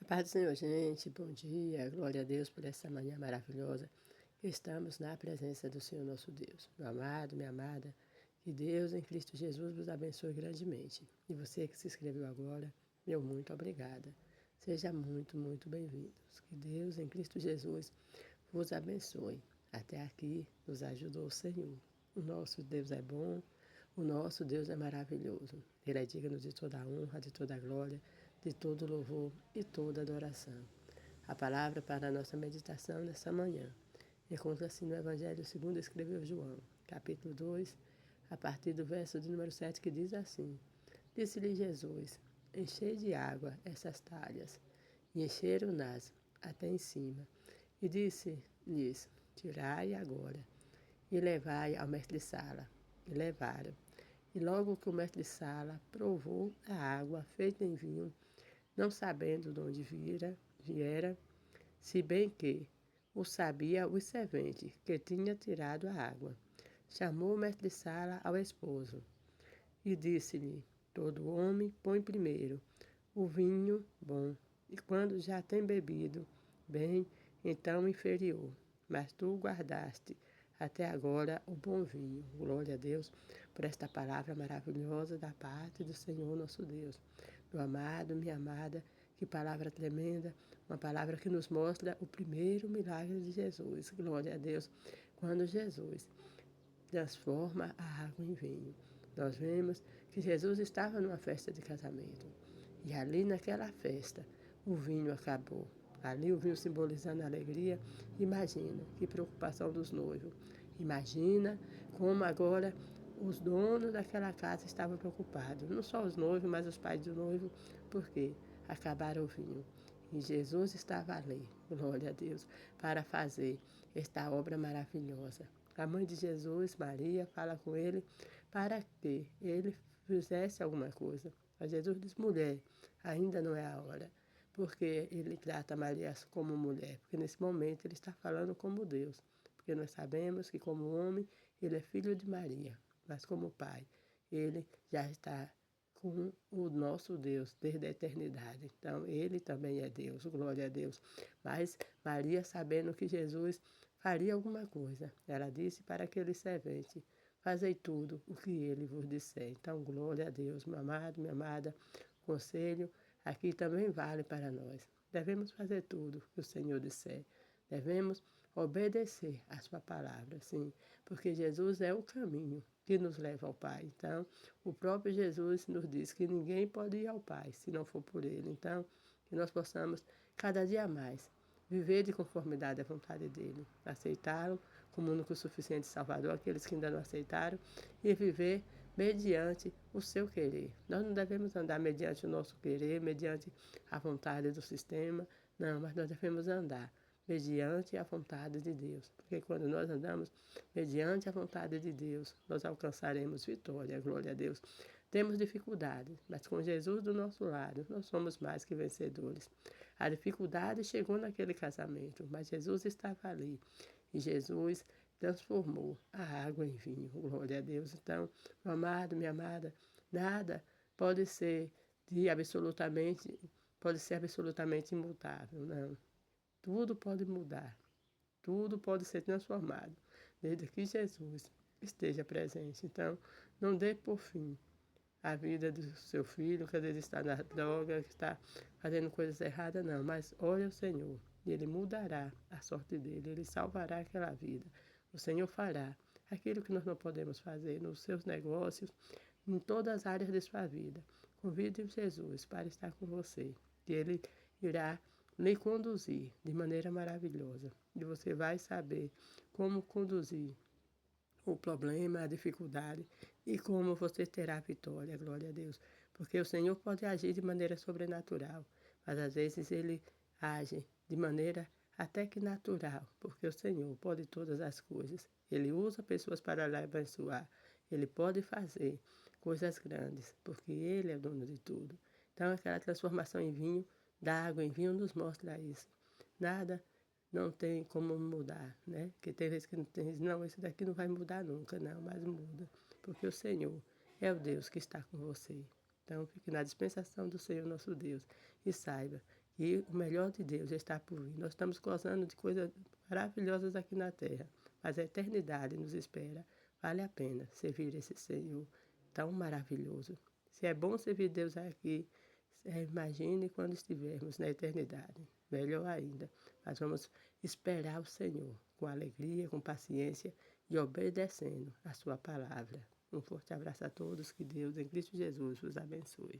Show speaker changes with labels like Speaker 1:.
Speaker 1: Paz do Senhor, gente, bom dia, glória a Deus por essa manhã maravilhosa. Estamos na presença do Senhor nosso Deus. Meu amado, minha amada, que Deus em Cristo Jesus vos abençoe grandemente. E você que se inscreveu agora, meu muito obrigada. Seja muito, muito bem-vindos. Que Deus em Cristo Jesus vos abençoe. Até aqui nos ajudou o Senhor. O nosso Deus é bom, o nosso Deus é maravilhoso. Ele é digno de toda a honra, de toda a glória, de todo louvor e toda adoração. A palavra para a nossa meditação nessa manhã encontra-se no Evangelho segundo escreveu João, capítulo 2, a partir do verso de número 7, que diz assim: Disse-lhe Jesus: Enchei de água essas talhas. E encheram-nas até em cima. E disse-lhes: Tirai agora e levai ao mestre-sala. E levaram. E logo que o mestre-sala provou a água feita em vinho, não sabendo de onde viera, se bem que o sabia o servente que tinha tirado a água. Chamou o mestre-sala ao esposo e disse-lhe: Todo homem põe primeiro o vinho bom, e quando já tem bebido bem, então o inferior. Mas tu guardaste até agora o bom vinho. Glória a Deus por esta palavra maravilhosa da parte do Senhor nosso Deus. Meu amado, minha amada, que palavra tremenda, uma palavra que nos mostra o primeiro milagre de Jesus. Glória a Deus. Quando Jesus transforma a água em vinho. Nós vemos que Jesus estava numa festa de casamento. E ali naquela festa, o vinho acabou. Ali o vinho simbolizando a alegria. Imagina que preocupação dos noivos. Imagina como agora os donos daquela casa estavam preocupados. Não só os noivos, mas os pais do noivo. Porque acabaram o vinho. E Jesus estava ali, glória a Deus, para fazer esta obra maravilhosa. A mãe de Jesus, Maria, fala com ele para que ele fizesse alguma coisa. Mas Jesus diz: mulher, ainda não é a hora. Porque ele trata Maria como mulher. Porque nesse momento ele está falando como Deus. Porque nós sabemos que, como homem, ele é filho de Maria. Mas como pai, ele já está com o nosso Deus desde a eternidade. Então, ele também é Deus, glória a Deus. Mas Maria, sabendo que Jesus faria alguma coisa, ela disse para aquele servente: Fazei tudo o que ele vos disser. Então, glória a Deus, meu amado, minha amada. Conselho aqui também vale para nós. Devemos fazer tudo que o Senhor disser. Devemos obedecer a sua palavra, sim, porque Jesus é o caminho que nos leva ao Pai. Então, o próprio Jesus nos diz que ninguém pode ir ao Pai se não for por Ele. Então, que nós possamos cada dia mais viver de conformidade à vontade dEle, aceitá-lo como único suficiente Salvador, aqueles que ainda não aceitaram, e viver mediante o seu querer. Nós não devemos andar mediante o nosso querer, mediante a vontade do sistema, não, mas nós devemos andar mediante a vontade de Deus. Porque quando nós andamos mediante a vontade de Deus, nós alcançaremos vitória, glória a Deus. Temos dificuldades, mas com Jesus do nosso lado, nós somos mais que vencedores. A dificuldade chegou naquele casamento, mas Jesus estava ali. E Jesus transformou a água em vinho, glória a Deus. Então, meu amado, minha amada, nada pode ser absolutamente imutável, não. Tudo pode mudar, tudo pode ser transformado, desde que Jesus esteja presente. Então, não dê por fim a vida do seu filho, que às vezes está na droga, que está fazendo coisas erradas, não. Mas olha o Senhor, e Ele mudará a sorte dele, Ele salvará aquela vida. O Senhor fará aquilo que nós não podemos fazer nos seus negócios, em todas as áreas de sua vida. Convide Jesus para estar com você, e Ele irá lhe conduzir de maneira maravilhosa. E você vai saber como conduzir o problema, a dificuldade e como você terá vitória, glória a Deus. Porque o Senhor pode agir de maneira sobrenatural, mas às vezes Ele age de maneira até que natural, porque o Senhor pode todas as coisas. Ele usa pessoas para lhe abençoar. Ele pode fazer coisas grandes, porque Ele é o dono de tudo. Então, aquela transformação em vinho, da água em vinho, nos mostra isso. Nada não tem como mudar, né? Porque tem vezes que não tem, não, esse daqui não vai mudar nunca, não, mas muda. Porque o Senhor é o Deus que está com você. Então, fique na dispensação do Senhor nosso Deus e saiba E o melhor de Deus está por vir. Nós estamos gozando de coisas maravilhosas aqui na terra, mas a eternidade nos espera. Vale a pena servir esse Senhor tão maravilhoso. Se é bom servir Deus aqui, imagine quando estivermos na eternidade. Melhor ainda. Mas vamos esperar o Senhor com alegria, com paciência e obedecendo a sua palavra. Um forte abraço a todos. Que Deus, em Cristo Jesus, os abençoe.